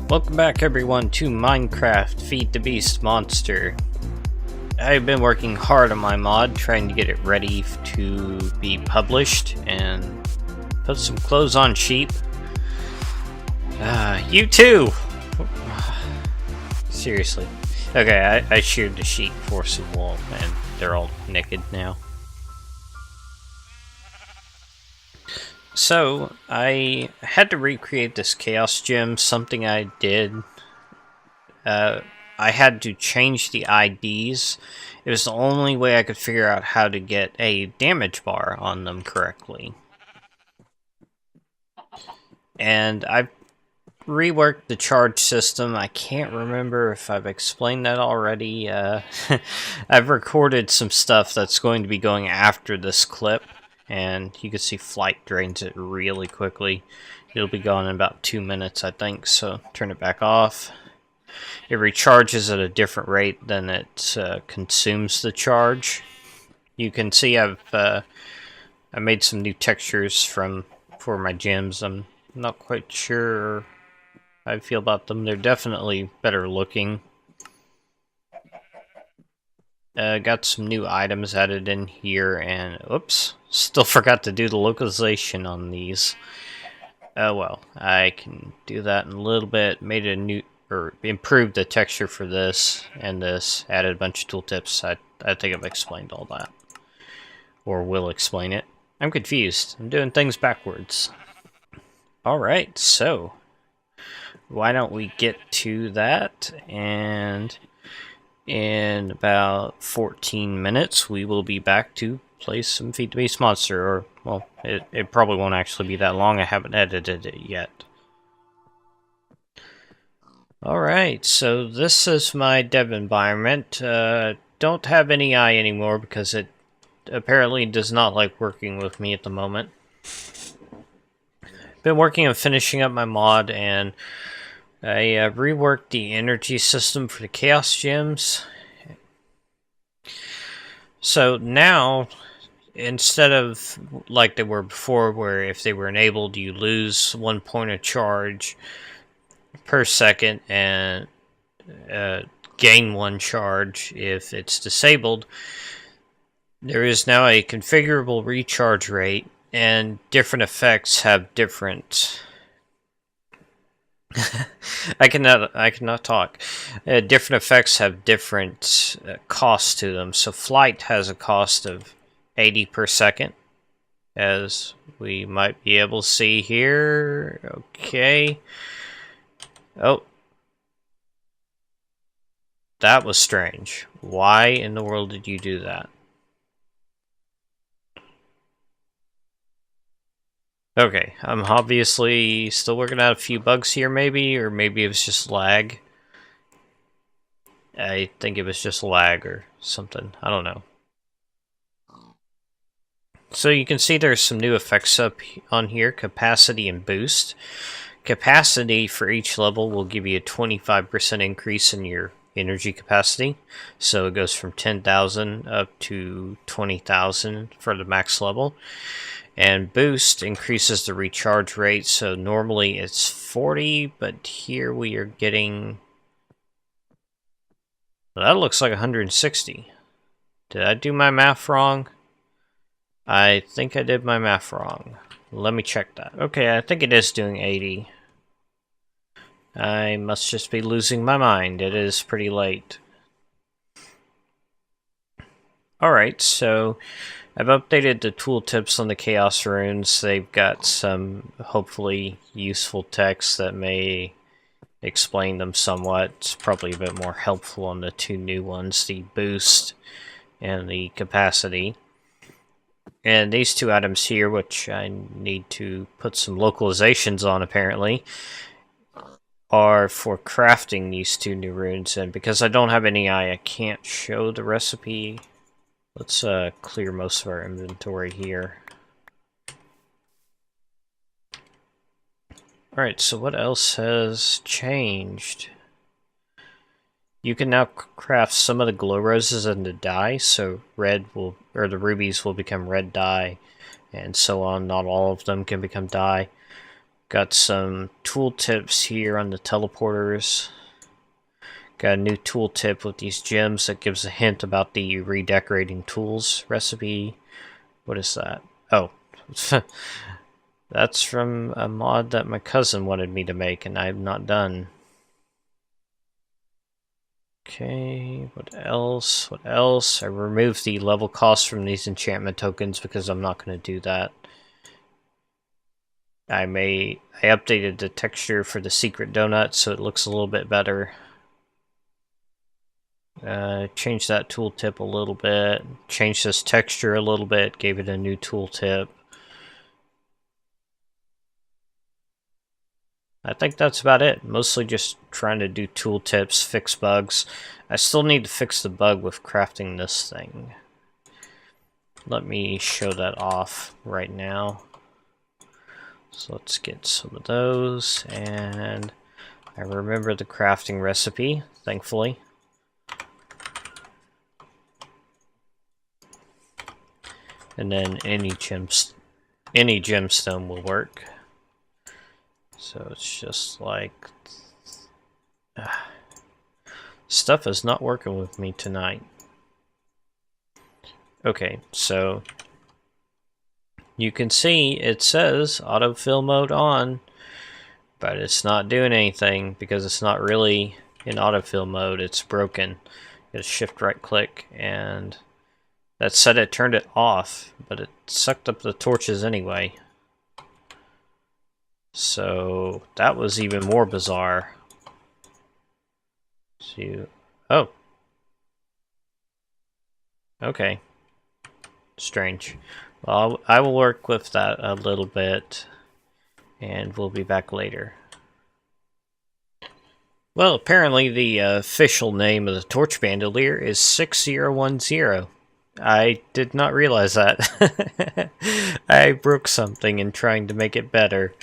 Welcome back everyone to Minecraft Feed the Beast Monster. I've been working hard on my mod, trying to get it ready to be published and put some clothes on sheep. You too! Seriously. Okay, I sheared the sheep for some wool and they're all naked now. So, I had to recreate this chaos gem, something I did. I had to change the IDs. It was the only way I could figure out how to get a damage bar on them correctly. And I've reworked the charge system. I can't remember if I've explained that already. I've recorded some stuff that's going to be going after this clip. And you can see flight drains it really quickly. It'll be gone in about 2 minutes, I think, so turn it back off. It recharges at a different rate than it consumes the charge. You can see I made some new textures for my gems. I'm not quite sure how I feel about them. They're definitely better looking. Got some new items added in here, and oops, still forgot to do the localization on these. Well, I can do that in a little bit. Made a new, or improved the texture for this and this. Added a bunch of tooltips. I think I've explained all that, or will explain it. I'm confused. I'm doing things backwards. All right, so why don't we get to that and. In about 14 minutes, we will be back to play some Feed the Beast Monster, or, well, it probably won't actually be that long. I haven't edited it yet. Alright, so this is my dev environment. Don't have any eye anymore because it apparently does not like working with me at the moment. Been working on finishing up my mod, and I reworked the energy system for the Chaos Gems. So now, instead of like they were before, where if they were enabled, you lose 1 point of charge per second and gain 1 charge if it's disabled, there is now a configurable recharge rate, and different effects have different... I cannot talk. Different effects have different costs to them. So flight has a cost of 80 per second, as we might be able to see here. Okay. Oh. That was strange. Why in the world did you do that? Okay, I'm obviously still working out a few bugs here, maybe, or maybe it was just lag. I think it was just lag or something. I don't know. So you can see there's some new effects up on here, capacity and boost. Capacity for each level will give you a 25% increase in your energy capacity. So it goes from 10,000 up to 20,000 for the max level. And boost increases the recharge rate, so normally it's 40, but here we are getting... Well, that looks like 160. Did I do my math wrong? I think I did my math wrong. Let me check that. Okay, I think it is doing 80. I must just be losing my mind. It is pretty late. Alright, so... I've updated the tooltips on the Chaos Runes. They've got some, hopefully, useful text that may explain them somewhat. It's probably a bit more helpful on the 2 new ones, the boost and the capacity. And these 2 items here, which I need to put some localizations on, apparently, are for crafting these 2 new runes. And because I don't have any eye, I can't show the recipe. Let's clear most of our inventory here. Alright, so what else has changed? You can now craft some of the glow roses into dye, so red will, or the rubies will become red dye, and so on. Not all of them can become dye. Got some tooltips here on the teleporters. Got a new tooltip with these gems that gives a hint about the redecorating tools recipe. What is that? Oh, that's from a mod that my cousin wanted me to make and I've not done. Okay, what else? What else? I removed the level cost from these enchantment tokens because I'm not going to do that. I updated the texture for the secret donut so it looks a little bit better. Changed that tooltip a little bit. Changed this texture a little bit. Gave it a new tooltip. I think that's about it. Mostly just trying to do tooltips, fix bugs. I still need to fix the bug with crafting this thing. Let me show that off right now. So let's get some of those, and I remember the crafting recipe, thankfully. And then any gemstone will work. So it's just like stuff is not working with me tonight. Okay, so you can see it says autofill mode on, but it's not doing anything because it's not really in autofill mode. It's broken. Just shift right click, and that said it turned it off, but it sucked up the torches anyway. So that was even more bizarre. Oh. Okay. Strange. Well, I will work with that a little bit, and we'll be back later. Well, apparently the official name of the torch bandolier is 6010. I did not realize that. I broke something in trying to make it better.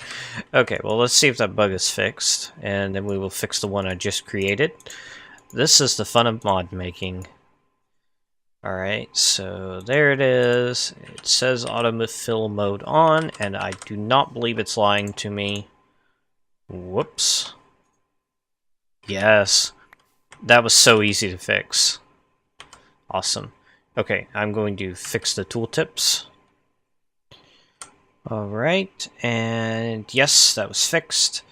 Okay, well, let's see if that bug is fixed, and then we will fix the one I just created. This is the fun of mod making. Alright, so there it is. It says autofill mode on, and I do not believe it's lying to me. Whoops. Yes. That was so easy to fix. Awesome. Okay, I'm going to fix the tooltips. Alright, and yes, that was fixed.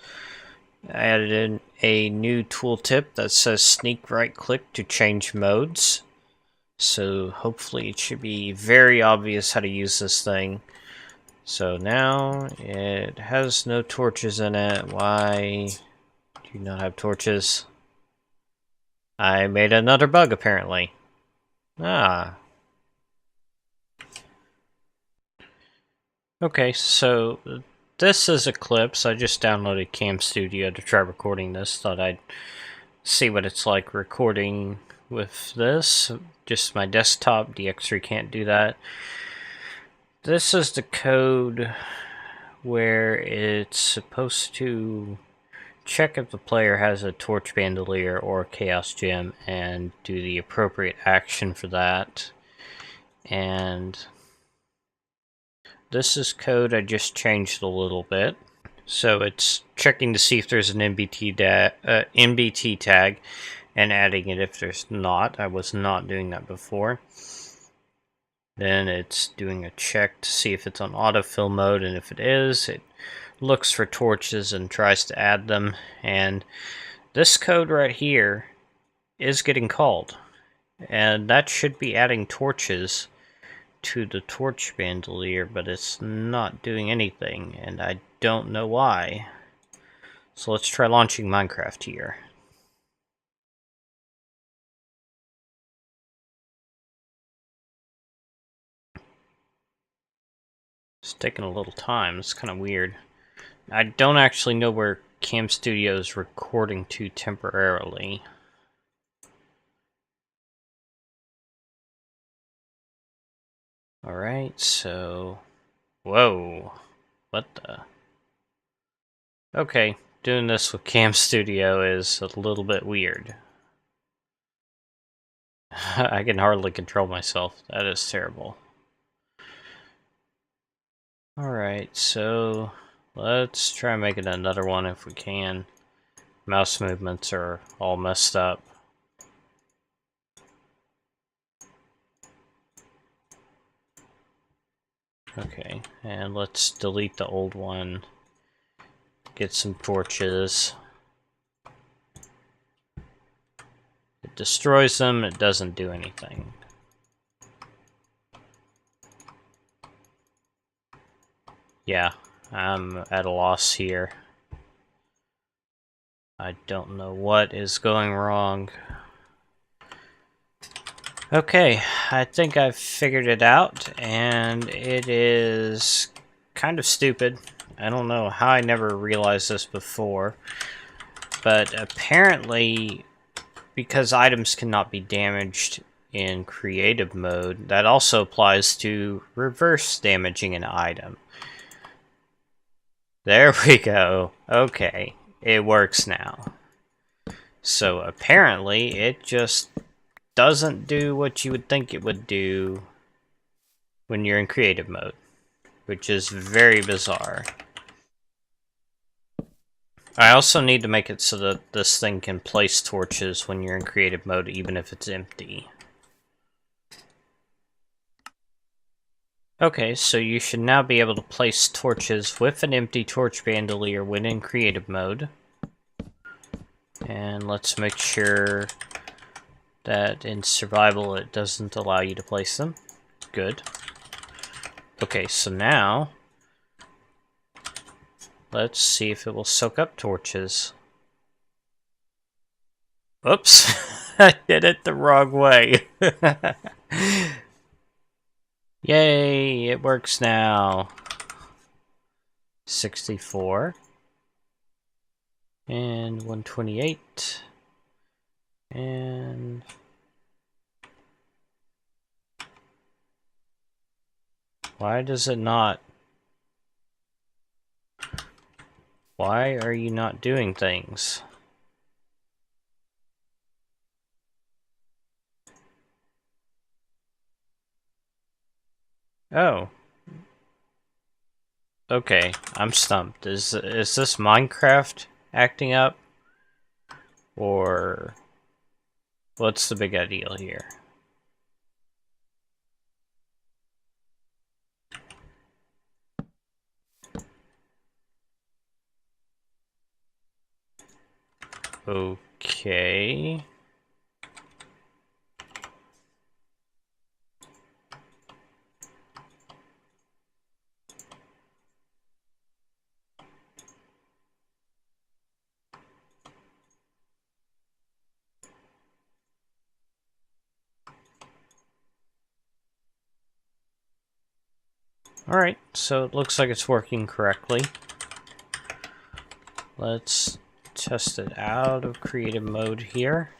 I added in a new tooltip that says sneak right click to change modes. So hopefully it should be very obvious how to use this thing. So now it has no torches in it. Why do you not have torches? I made another bug apparently. Ah. Okay, so this is Eclipse. I just downloaded Cam Studio to try recording this. Thought I'd see what it's like recording with this. Just my desktop. DX3 can't do that. This is the code where it's supposed to check if the player has a torch bandolier or a chaos gem and do the appropriate action for that. And this is code I just changed a little bit. So it's checking to see if there's an NBT tag and adding it if there's not. I was not doing that before. Then it's doing a check to see if it's on autofill mode, and if it is, it looks for torches and tries to add them. And this code right here is getting called, and that should be adding torches to the torch bandolier, but it's not doing anything, and I don't know why. So let's try launching Minecraft here. It's taking a little time. It's kind of weird. I don't actually know where Cam Studio is recording to temporarily. Alright, so... Whoa. What the... Okay, doing this with Cam Studio is a little bit weird. I can hardly control myself. That is terrible. Alright, so Let's try making another one if we can. Mouse movements are all messed up. Okay, and let's delete the old one. Get some torches. It destroys them, it doesn't do anything. Yeah, I'm at a loss here. I don't know what is going wrong. Okay, I think I've figured it out, and it is kind of stupid. I don't know how I never realized this before, but apparently, because items cannot be damaged in creative mode, that also applies to reverse damaging an item. There we go. Okay, it works now. So apparently, it just doesn't do what you would think it would do when you're in creative mode, which is very bizarre. I also need to make it so that this thing can place torches when you're in creative mode, even if it's empty. Okay, so you should now be able to place torches with an empty torch bandolier when in creative mode. And let's make sure that in survival it doesn't allow you to place them. Good. Okay, so now let's see if it will soak up torches. Oops, I did it the wrong way. Yay, it works now. 64. And 128. And... why does it not? Why are you not doing things? Oh. Okay, I'm stumped. Is this Minecraft acting up? Or what's the big deal here? Okay. Alright, so it looks like it's working correctly. Let's test it out of creative mode here.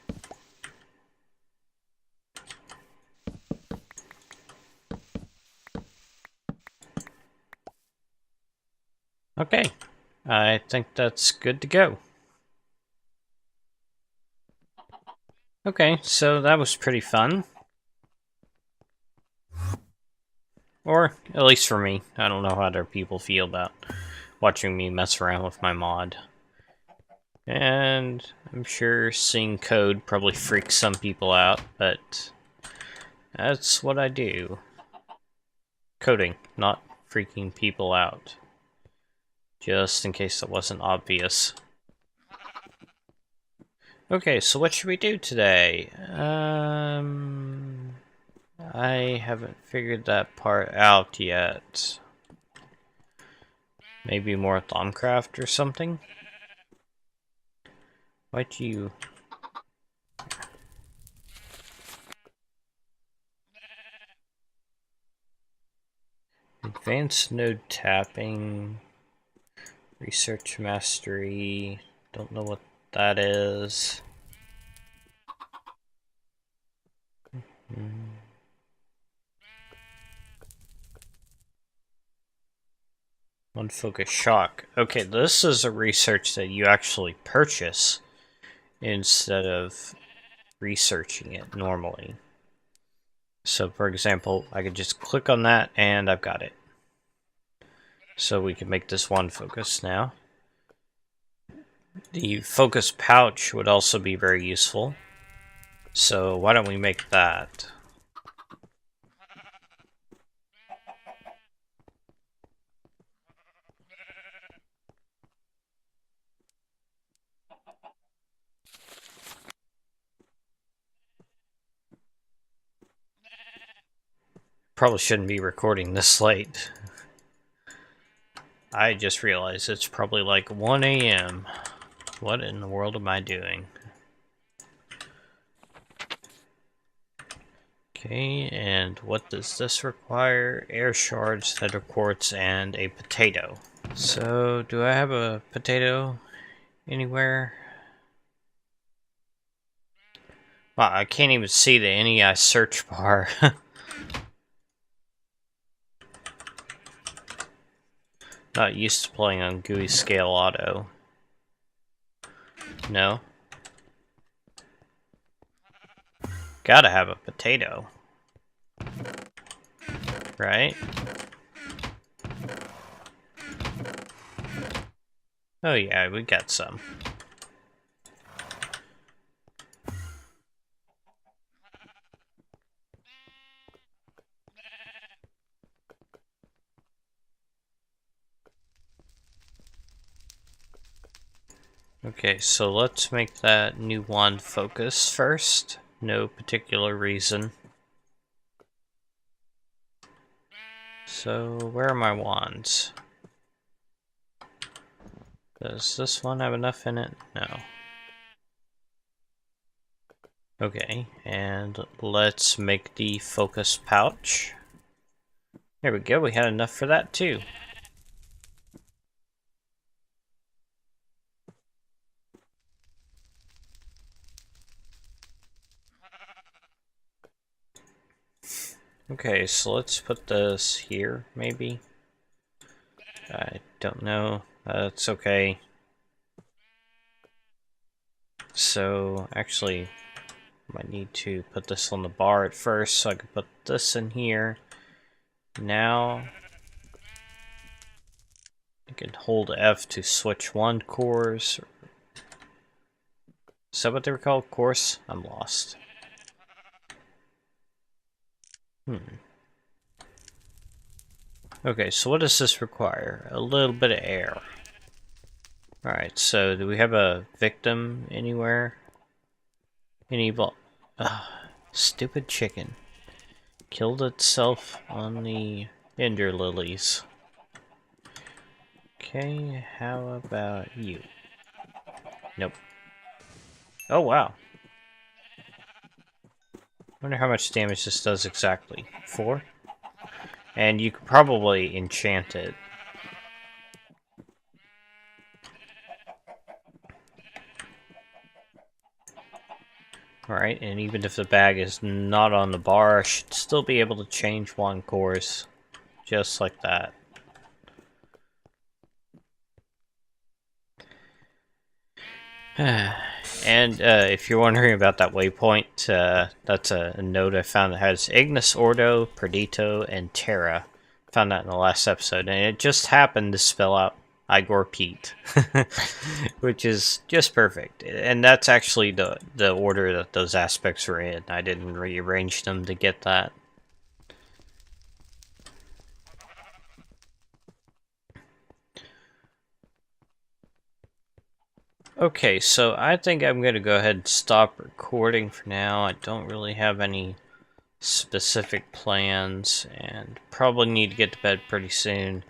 Okay, I think that's good to go. Okay, so that was pretty fun. Or, at least for me. I don't know how other people feel about watching me mess around with my mod. And I'm sure seeing code probably freaks some people out, but that's what I do. Coding, not freaking people out. Just in case that wasn't obvious. Okay, so what should we do today? I haven't figured that part out yet. Maybe more Thaumcraft or something? Why do you... Advanced node tapping... Research mastery... Don't know what that is. One focus shock. Okay, this is a research that you actually purchase instead of researching it normally. So, for example, I could just click on that and I've got it. So we can make this one focus now. The focus pouch would also be very useful. So why don't we make that? Probably shouldn't be recording this late. I just realized it's probably like 1 a.m. What in the world am I doing? Okay, and what does this require? Air shards, nether quartz, and a potato. So, do I have a potato anywhere? Wow, I can't even see the NEI search bar. Not used to playing on GUI scale auto. No. Gotta have a potato. Right? Oh yeah, we got some. Okay, so let's make that new wand focus first. No particular reason. So, where are my wands? Does this one have enough in it? No. Okay, and let's make the focus pouch. There we go, we had enough for that too. Okay, so let's put this here, maybe? I don't know. That's okay. So, actually, I might need to put this on the bar at first, so I can put this in here. Now, I can hold F to switch wand cores. Is that what they were called? Course? I'm lost. Okay, so what does this require? A little bit of air. Alright, so do we have a victim anywhere? Any stupid chicken. Killed itself on the ender lilies. Okay, how about you? Nope. Oh, wow. Wonder how much damage this does exactly. 4? And you could probably enchant it. Alright, and even if the bag is not on the bar, I should still be able to change wand cores. Just like that. And if you're wondering about that waypoint, that's a node I found that has Ignis, Ordo, Perdito, and Terra. Found that in the last episode, and it just happened to spell out Igor Pete, which is just perfect. And that's actually the order that those aspects were in. I didn't rearrange them to get that. Okay, so I think I'm going to go ahead and stop recording for now. I don't really have any specific plans, and probably need to get to bed pretty soon.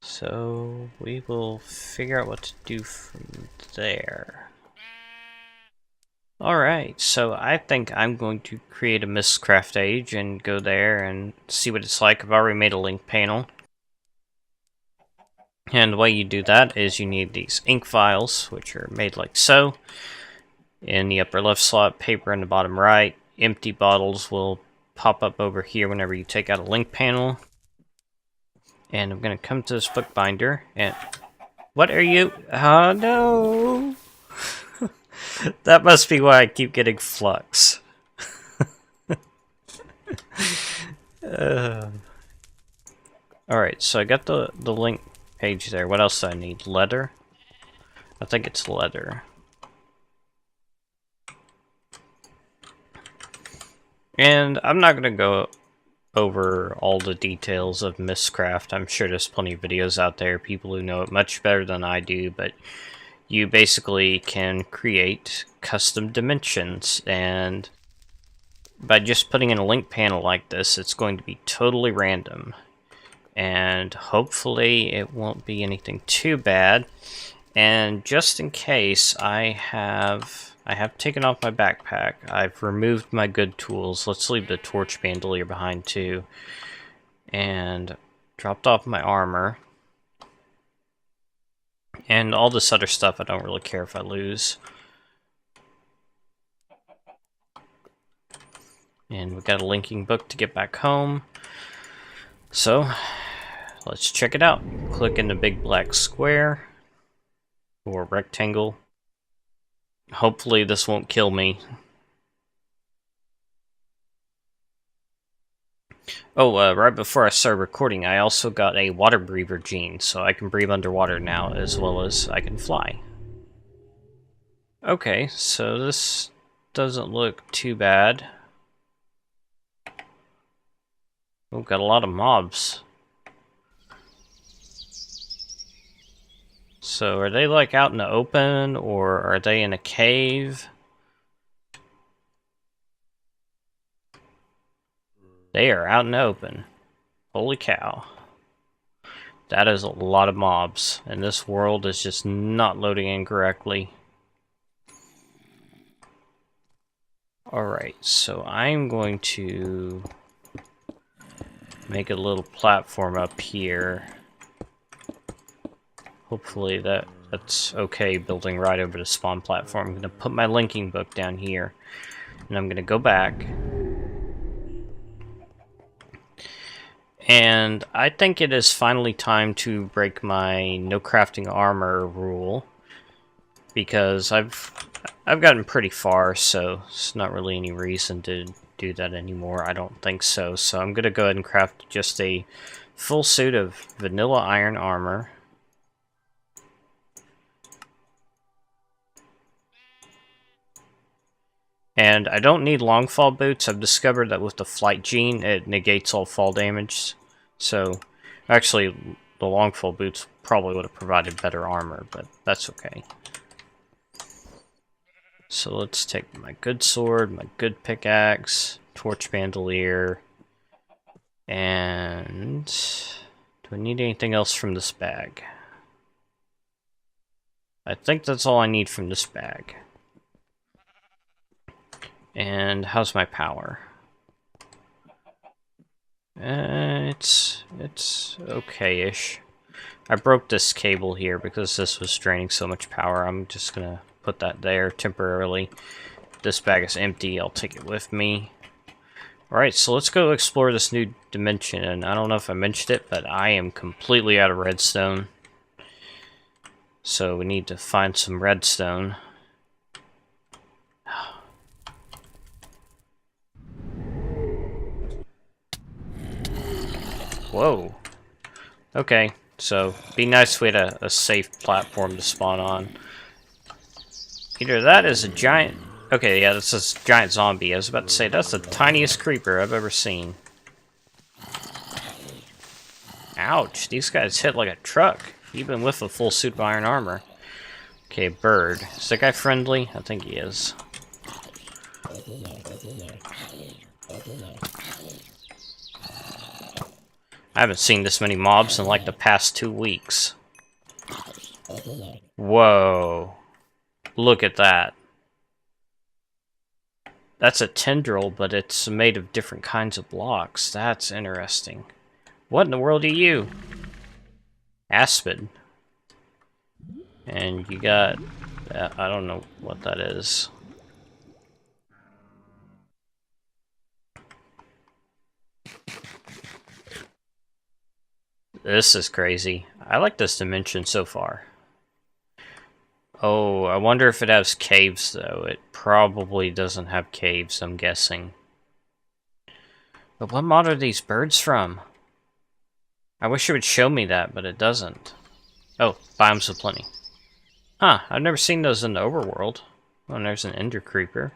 So we will figure out what to do from there. Alright, so I think I'm going to create a Mistcraft Age and go there and see what it's like. I've already made a link panel. And the way you do that is you need these ink files, which are made like so. In the upper left slot, paper in the bottom right. Empty bottles will pop up over here whenever you take out a link panel. And I'm going to come to this bookbinder and... What are you... Oh no! That must be why I keep getting flux. Alright, so I got the link page there. What else do I need? Leather? I think it's leather. And I'm not going to go over all the details of Mistcraft. I'm sure there's plenty of videos out there, people who know it much better than I do, but you basically can create custom dimensions, and by just putting in a link panel like this, it's going to be totally random. And hopefully it won't be anything too bad. And just in case, I have taken off my backpack. I've removed my good tools. Let's leave the torch bandolier behind too. And dropped off my armor. And all this other stuff I don't really care if I lose. And we've got a linking book to get back home. So, let's check it out. Click in the big black square. Or rectangle. Hopefully this won't kill me. Oh, right before I started recording, I also got a water breather gene, so I can breathe underwater now, as well as I can fly. Okay, so this doesn't look too bad. Oh, got a lot of mobs. So are they like out in the open, or are they in a cave? They are out in the open. Holy cow. That is a lot of mobs, and this world is just not loading in correctly. Alright, so I'm going to make a little platform up here. Hopefully that's okay, building right over the spawn platform. I'm going to put my linking book down here, and I'm going to go back. And I think it is finally time to break my no crafting armor rule, because I've gotten pretty far, so it's not really any reason to do that anymore. I don't think so. So I'm going to go ahead and craft just a full suit of vanilla iron armor. And I don't need long fall boots. I've discovered that with the flight gene, it negates all fall damage. So, actually, the long fall boots probably would have provided better armor, but that's okay. So let's take my good sword, my good pickaxe, torch bandolier, and do I need anything else from this bag? I think that's all I need from this bag. And how's my power? It's okay-ish. I broke this cable here because this was draining so much power. I'm just gonna put that there temporarily. This bag is empty. I'll take it with me. Alright, so let's go explore this new dimension. And I don't know if I mentioned it, but I am completely out of redstone. So we need to find some redstone. Whoa. Okay, so be nice if we had a safe platform to spawn on. Either that is a giant... Okay, yeah, that's a giant zombie. I was about to say, that's the tiniest creeper I've ever seen. Ouch, these guys hit like a truck, even with a full suit of iron armor. Okay, bird. Is that guy friendly? I think he is. I haven't seen this many mobs in like the past 2 weeks. Whoa. Look at that. That's a tendril, but it's made of different kinds of blocks. That's interesting. What in the world are you? Aspen. And you got... I don't know what that is. This is crazy. I like this dimension so far. Oh, I wonder if it has caves, though. It probably doesn't have caves, I'm guessing. But what mod are these birds from? I wish it would show me that, but it doesn't. Oh, biomes of plenty. Huh, I've never seen those in the overworld. Oh, and there's an ender creeper.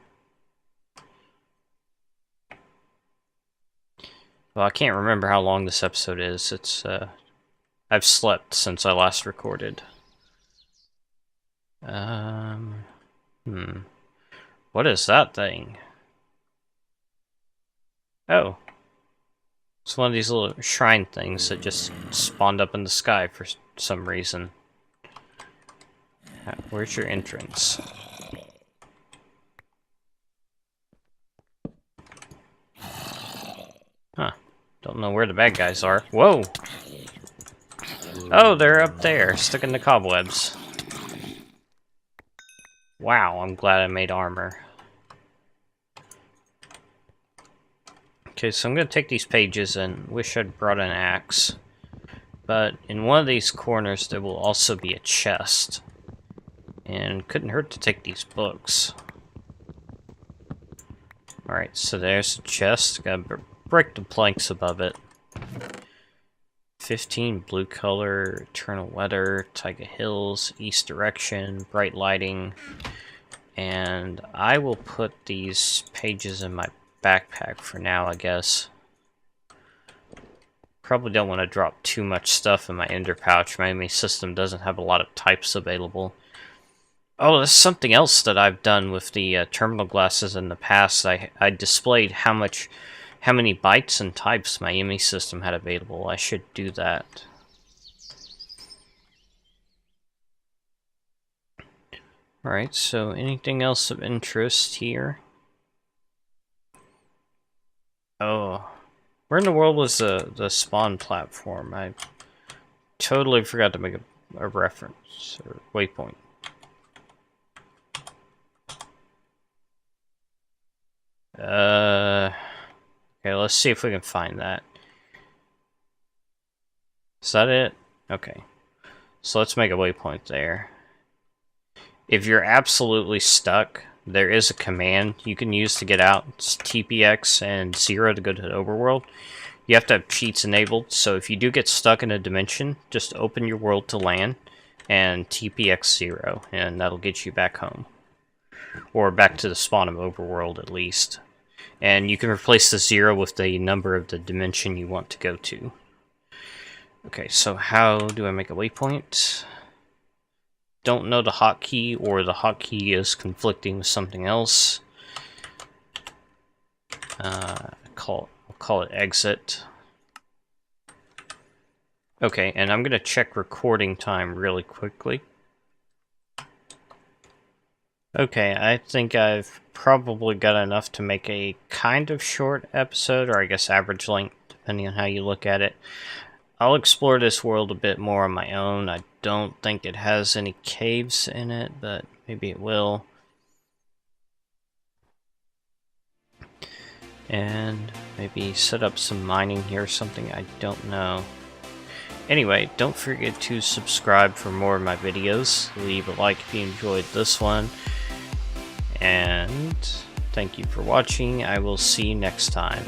Well, I can't remember how long this episode is. I've slept since I last recorded. What is that thing? Oh. It's one of these little shrine things that just spawned up in the sky for some reason. Where's your entrance? Huh. Don't know where the bad guys are. Whoa! Oh, they're up there, stuck in the cobwebs. Wow, I'm glad I made armor. Okay, so I'm going to take these pages and wish I'd brought an axe. But in one of these corners there will also be a chest. And couldn't hurt to take these books. Alright, so there's the chest. Gotta break the planks above it. 15 blue color, eternal weather, Taiga Hills, east direction, bright lighting. And I will put these pages in my backpack for now, I guess. Probably don't want to drop too much stuff in my ender pouch. My enemy system doesn't have a lot of types available. Oh, that's something else that I've done with the terminal glasses in the past. I displayed how many bytes and types my enemy system had available. I should do that. Alright, so anything else of interest here? Oh, where in the world was the spawn platform? I totally forgot to make a reference or waypoint. Okay, let's see if we can find that. Is that it? Okay. So let's make a waypoint there. If you're absolutely stuck, there is a command you can use to get out. It's TPX and 0 to go to the overworld. You have to have cheats enabled, so if you do get stuck in a dimension, just open your world to LAN and TPX 0, and that'll get you back home. Or back to the spawn of overworld at least. And you can replace the 0 with the number of the dimension you want to go to. Okay, so how do I make a waypoint? Don't know the hotkey, or the hotkey is conflicting with something else. I'll call it exit. Okay, and I'm gonna check recording time really quickly. Okay, I think I've probably got enough to make a kind of short episode, or I guess average length, depending on how you look at it. I'll explore this world a bit more on my own. I don't think it has any caves in it, but maybe it will. And maybe set up some mining here or something, I don't know. Anyway, don't forget to subscribe for more of my videos. Leave a like if you enjoyed this one. And thank you for watching. I will see you next time.